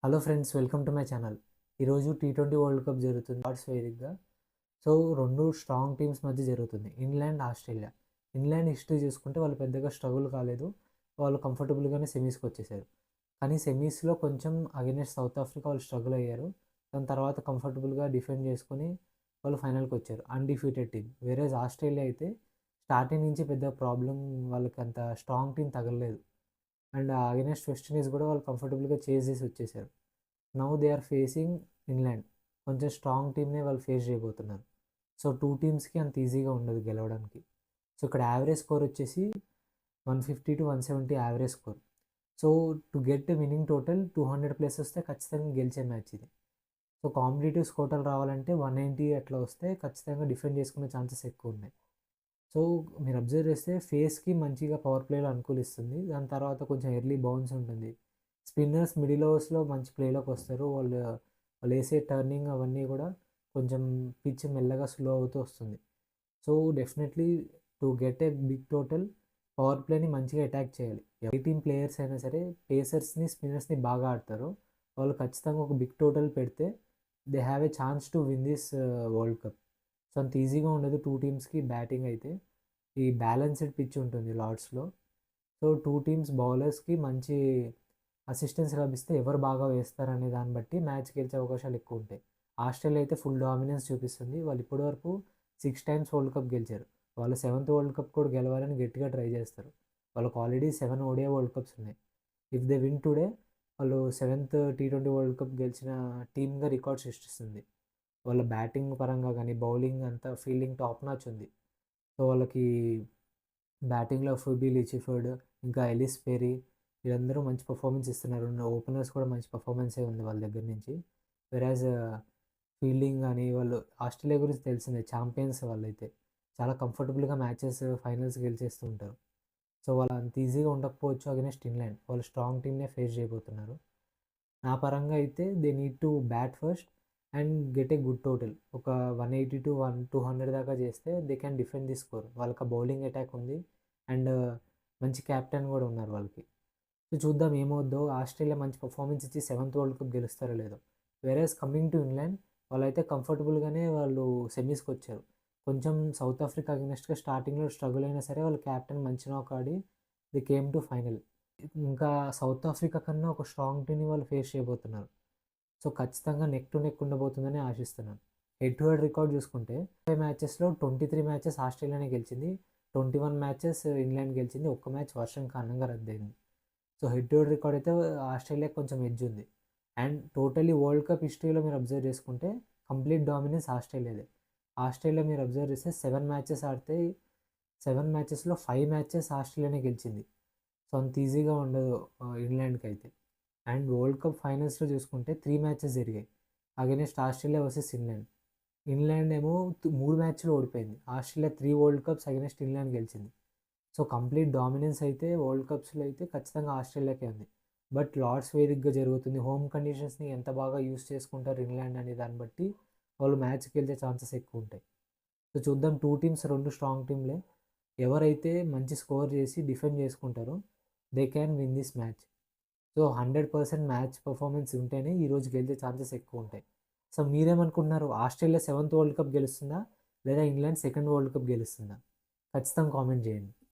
Hello friends, welcome to my channel. ఈరోజు T20 world cup జరుగుతుంది Lord's వేదికగా. So రెండు స్ట్రాంగ్ టీమ్స్ మధ్య జరుగుతుంది, ఇంగ్లాండ్ ఆస్ట్రేలియా. ఇంగ్లాండ్ హిస్టరీ చూసుకుంటే వాళ్ళు పెద్దగా స్ట్రగుల్ కాలేదు, వాళ్ళు కంఫర్టబుల్గానే సెమీస్కి వచ్చేసారు. కానీ సెమీస్లో కొంచెం అగైనెస్ట్ సౌత్ ఆఫ్రికా వాళ్ళు స్ట్రగుల్ అయ్యారు. దాని తర్వాత కంఫర్టబుల్గా డిఫెండ్ చేసుకొని వాళ్ళు ఫైనల్కి వచ్చారు, అన్డిఫీటెడ్ టీమ్. వేరేజ్ ఆస్ట్రేలియా అయితే స్టార్టింగ్ నుంచి పెద్ద ప్రాబ్లం, వాళ్ళకి అంత స్ట్రాంగ్ టీం తగలలేదు. అండ్ అగైనెస్ట్ వెస్ట్ ఇండీస్ కూడా వాళ్ళు కంఫర్టబుల్గా చేసి వచ్చేసారు. Now they are facing England, కొంచెం స్ట్రాంగ్ టీమ్నే వాళ్ళు ఫేస్ చేయబోతున్నారు. సో టూ టీమ్స్కి అంత ఈజీగా ఉండదు గెలవడానికి. సో ఇక్కడ యావరేజ్ స్కోర్ వచ్చేసి 150 to 170 average score. So to get winnowing total 200+ వస్తే ఖచ్చితంగా గెలిచే మ్యాచ్ ఇది. సో కాంపిటేటివ్ స్కోర్లు రావాలంటే 190 అట్లా వస్తే ఖచ్చితంగా డిఫెండ్ చేసుకునే ఛాన్సెస్ ఎక్కువ ఉన్నాయి. సో మీరు అబ్జర్వ్ చేస్తే ఫేస్కి మంచిగా పవర్ ప్లేలో అనుకూలిస్తుంది. దాని తర్వాత కొంచెం ఎర్లీ బౌన్స్ ఉంటుంది. స్పిన్నర్స్ మిడిల్ ఓవర్స్లో మంచి ప్లేలోకి వస్తారు. వాళ్ళు వేసే టర్నింగ్ అవన్నీ కూడా కొంచెం పిచ్ మెల్లగా స్లో అవుతూ వస్తుంది. So definitely to get a big total, power ప్లేని మంచిగా అటాక్ చేయాలి. ఏ టీమ్ ప్లేయర్స్ అయినా సరే పేసర్స్ని స్పిన్నర్స్ని బాగా ఆడతారు. వాళ్ళు ఖచ్చితంగా ఒక బిగ్ టోటల్ పెడితే they have a chance to win this world cup. So అంత ఈజీగా ఉండదు టూ టీమ్స్కి బ్యాటింగ్ అయితే. ఈ బ్యాలెన్స్డ్ పిచ్ ఉంటుంది లార్డ్స్లో. సో టూ టీమ్స్ బౌలర్స్కి మంచి అసిస్టెన్స్ లభిస్తే ఎవరు బాగా వేస్తారనే దాన్ని బట్టి మ్యాచ్ గెలిచే అవకాశాలు ఎక్కువ ఉంటాయి. ఆస్ట్రేలియా అయితే ఫుల్ డామినెన్స్ చూపిస్తుంది. వాళ్ళు ఇప్పటివరకు 6 times వరల్డ్ కప్ గెలిచారు. వాళ్ళు 7th వరల్డ్ కప్ కూడా గెలవాలని గట్టిగా ట్రై చేస్తారు. వాళ్ళకు ఆల్రెడీ 7 ODI వరల్డ్ కప్స్ ఉన్నాయి. ఇఫ్ దే విన్ టుడే, వాళ్ళు 7th టీ20 వరల్డ్ కప్ గెలిచిన టీమ్గా రికార్డ్ సృష్టిస్తుంది. వాళ్ళ బ్యాటింగ్ పరంగా కానీ బౌలింగ్ అంతా ఫీల్డింగ్ టాప్ నాచ్ ఉంది. సో వాళ్ళకి బ్యాటింగ్లో ఫుబీ లిచిఫర్డ్, ఇంకా ఎలిస్ పెరీ, వీళ్ళందరూ మంచి పర్ఫార్మెన్స్ ఇస్తున్నారు. ఓపెనర్స్ కూడా మంచి పర్ఫార్మెన్సే ఉంది వాళ్ళ దగ్గర నుంచి. వెరాజ్ ఫీల్డింగ్ కానీ వాళ్ళు ఆస్ట్రేలియా గురించి తెలిసిందే, ఛాంపియన్స్ వాళ్ళైతే చాలా కంఫర్టబుల్గా మ్యాచెస్ ఫైనల్స్ గెలిచేస్తూ ఉంటారు. సో వాళ్ళు అంత ఈజీగా ఉండకపోవచ్చు అగైనెస్ట్ ఇంగ్లాండ్. వాళ్ళు స్ట్రాంగ్ టీమ్నే ఫేస్ చేయబోతున్నారు. నా పరంగా అయితే they need to bat first and get a good total. ఒక 180 to 200 దాకా చేస్తే they can defend the score. వాళ్ళకి బౌలింగ్ అటాక్ ఉంది అండ్ మంచి క్యాప్టెన్ కూడా ఉన్నారు వాళ్ళకి. సో చూద్దాం ఏమవుద్దో. ఆస్ట్రేలియా మంచి పర్ఫార్మెన్స్ ఇచ్చి 7th వరల్డ్ కప్ గెలుస్తారో లేదో. వేరేస్ కమింగ్ టు ఇంగ్లాండ్, వాళ్ళైతే కంఫర్టబుల్గానే వాళ్ళు సెమీస్కి వచ్చారు. కొంచెం సౌత్ ఆఫ్రికా అగెనెస్ట్గా స్టార్టింగ్లో స్ట్రగుల్ అయినా సరే వాళ్ళ క్యాప్టెన్ మంచి నాక్ ఆడి ది కేమ్ టు ఫైనల్. ఇంకా సౌత్ ఆఫ్రికా కన్నా ఒక స్ట్రాంగ్ టీమ్ని వాళ్ళు ఫేస్ చేయబోతున్నారు. సో ఖచ్చితంగా నెక్ టు నెక్ ఉండబోతుందని ఆశిస్తున్నాను. హెడ్ టు హెడ్ రికార్డ్ చూసుకుంటే 5 మ్యాచెస్లో 23 మ్యాచెస్ ఆస్ట్రేలియానే గెలిచింది, 21 మ్యాచెస్ ఇంగ్లాండ్ గెలిచింది. ఒక్క మ్యాచ్ వర్షం కారణంగా రద్దయింది. So head to head record అయితే ఆస్ట్రేలియాకి కొంచెం ఎడ్జ్ ఉంది. అండ్ టోటలీ వరల్డ్ కప్ హిస్టరీలో మీరు అబ్జర్వ్ చేసుకుంటే కంప్లీట్ డామినెన్స్ ఆస్ట్రేలియాదే. ఆస్ట్రేలియా మీరు అబ్జర్వ్ చేస్తే 7 మ్యాచెస్ ఆడితే 7 మ్యాచెస్లో 5 మ్యాచెస్ ఆస్ట్రేలియానే గెలిచింది. సో అంత ఈజీగా ఉండదు ఇంగ్లాండ్కి అయితే. అండ్ వరల్డ్ కప్ ఫైనల్స్లో చూసుకుంటే 3 మ్యాచెస్ జరిగాయి against Australia versus England. England ఏమో 3 మ్యాచ్లు ఓడిపోయింది. Australia 3 world cups against England గెలిచింది. సో కంప్లీట్ డామినెన్స్ అయితే వరల్డ్ కప్స్లో అయితే ఖచ్చితంగా ఆస్ట్రేలియాకే ఉంది. బట్ లార్డ్స్ వేదికగా జరుగుతుంది. హోమ్ కండిషన్స్ని ఎంత బాగా యూస్ చేసుకుంటారు ఇంగ్లాండ్ అనే దాన్ని బట్టి వాళ్ళు మ్యాచ్కి వెళ్తే ఛాన్సెస్ ఎక్కువ ఉంటాయి. సో చూద్దాం. టూ టీమ్స్ రెండు స్ట్రాంగ్ టీంలే. ఎవరైతే మంచి స్కోర్ చేసి డిఫెండ్ చేసుకుంటారో they can win this match. So 100% match performance ఉంటేనే ఈరోజు గెలిచే ఛాన్సెస్ ఎక్కువ ఉంటాయి. సో మీరేమనుకుంటున్నారు? ఆస్ట్రేలియా 7th వరల్డ్ కప్ గెలుస్తుందా, లేదా ఇంగ్లాండ్ 2nd వరల్డ్ కప్ గెలుస్తుందా? ఖచ్చితంగా కామెంట్ చేయండి.